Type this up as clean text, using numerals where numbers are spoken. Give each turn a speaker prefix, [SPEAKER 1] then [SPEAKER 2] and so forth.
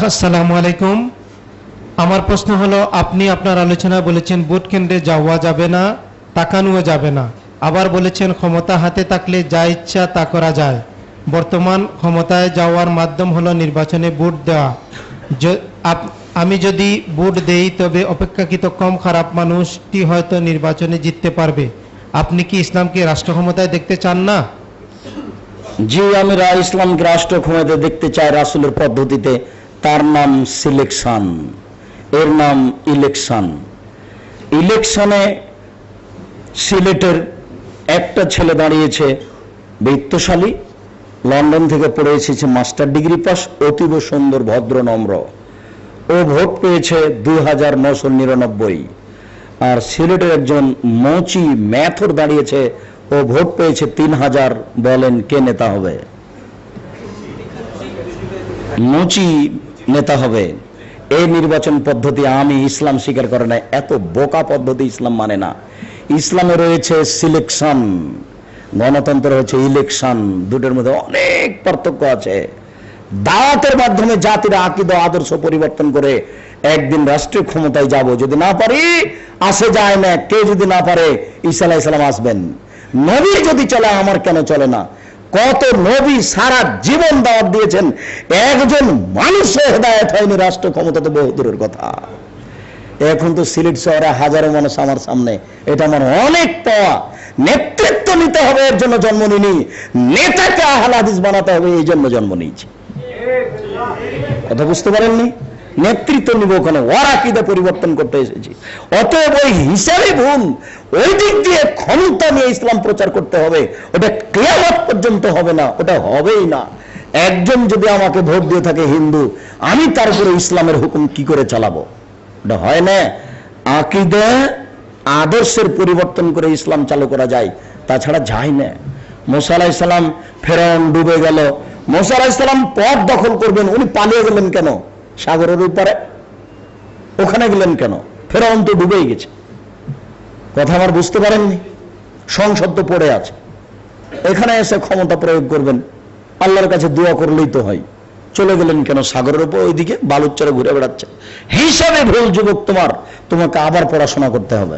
[SPEAKER 1] আসসালামু আলাইকুম। আমার প্রশ্ন হলো, আপনি আপনার আলোচনায় বলেছেন ভোট কেন্দ্রে যাওয়া যাবে না, তাকানোও যাবে না। আবার বলেছেন ক্ষমতা হাতে থাকলে যা ইচ্ছা তা করা যায়। বর্তমান ক্ষমতায় যাওয়ার মাধ্যম হলো নির্বাচনে ভোট দেওয়া। আমি যদি ভোট দেই তবে অপেক্ষাকৃত কম খারাপ মানুষটি হয়তো নির্বাচনে জিততে পারবে। আপনি কি ইসলামকে রাষ্ট্র ক্ষমতায় দেখতে চান না?
[SPEAKER 2] জি, আমি ইসলামকে রাষ্ট্র ক্ষমতায় দেখতে চাই রাসূলের পদ্ধতিতে। তার নাম সিলেকশন, এর নাম ইলেকশন। ইলেকশনে সিলেটের একটা ছেলে দাঁড়িয়েছে, বৃত্তশালী, লন্ডন থেকে পড়ে এসেছে, মাস্টার ডিগ্রি পাস, অতীব সুন্দর, ভদ্র, নম্র। ও ভোট পেয়েছে 2999। আর সিলেটের একজন মৌচি ম্যাথর দাঁড়িয়েছে, ও ভোট পেয়েছে 3000। বলেন কে নেতা হবে? মুচি নেতা হবে। এই নির্বাচন পদ্ধতি আমি ইসলাম স্বীকার করে না, এত বোকা পদ্ধতি ইসলাম মানে না। ইসলামে রয়েছে সিলেকশন, গণতন্ত্র হচ্ছে ইলেকশন, দুটোর মধ্যে অনেক পার্থক্য আছে। দাওয়াতের মাধ্যমে জাতির আকীদা আদর্শ পরিবর্তন করে একদিন রাষ্ট্রীয় ক্ষমতায় যাব, যদি না পারি আসে যায় না। কেউ যদি না পারে ঈসা আলাইহিস সালাম আসবেন। নবী যদি চলে, আমার কেন চলে না? কত নবী সারা জীবন দাওয়াত দিয়েছেন, একজন মানুষও হেদায়েত হয়নি, রাষ্ট্র ক্ষমতা তো বহু দূরের কথা। এখন তো সিলেট শহরে হাজারো মানুষ আমার সামনে, এটা আমার অনেক পাওয়া। নেতৃত্ব নিতে হবে, এর জন্য জন্ম নিনি। নেতাকে আহলে হাদিস বানাতে হবে, এই জন্য জন্ম নিয়েছি। কথা বুঝতে পারেননি? নেতৃত্ব নিব ওখানে, ওর আকীদা পরিবর্তন করতে এসেছি। অতএব ওই হিসাবে ভুল। ওই দিক দিয়ে ক্ষমতা নিয়ে ইসলাম প্রচার করতে হবে, ওটা কিয়ামত পর্যন্ত হবে না, ওটা হবেই না। একজন যদি আমাকে ভোট দিয়ে থাকে হিন্দু, আমি তারপরে ইসলামের হুকুম কি করে চালাবো? ওটা হয় না। আকীদা আদর্শের পরিবর্তন করে ইসলাম চালু করা যায়, তাছাড়া যায় না। মুসা আলাইহিস সালাম, ফেরাউন ডুবে গেল, মুসা আলাইহিস সালাম পথ দখল করবেন, উনি পালিয়ে গেলেন কেন? সাগরের উপরে ওখানে গেলেন কেন? ফেরাউন তো ডুবেই গেছে। কথা আমার বুঝতে পারেননি? সংসদ তো পড়ে আছে, এখানে এসে ক্ষমতা প্রয়োগ করবেন, আল্লাহর কাছে দোয়া করলেই তো হয়। চলে গেলেন কেন সাগরের উপর? ওইদিকে বালুচরে ঘুরে বেড়াচ্ছে। হিসাবে ভুল যুবক, তোমাকে আবার পড়াশোনা করতে হবে।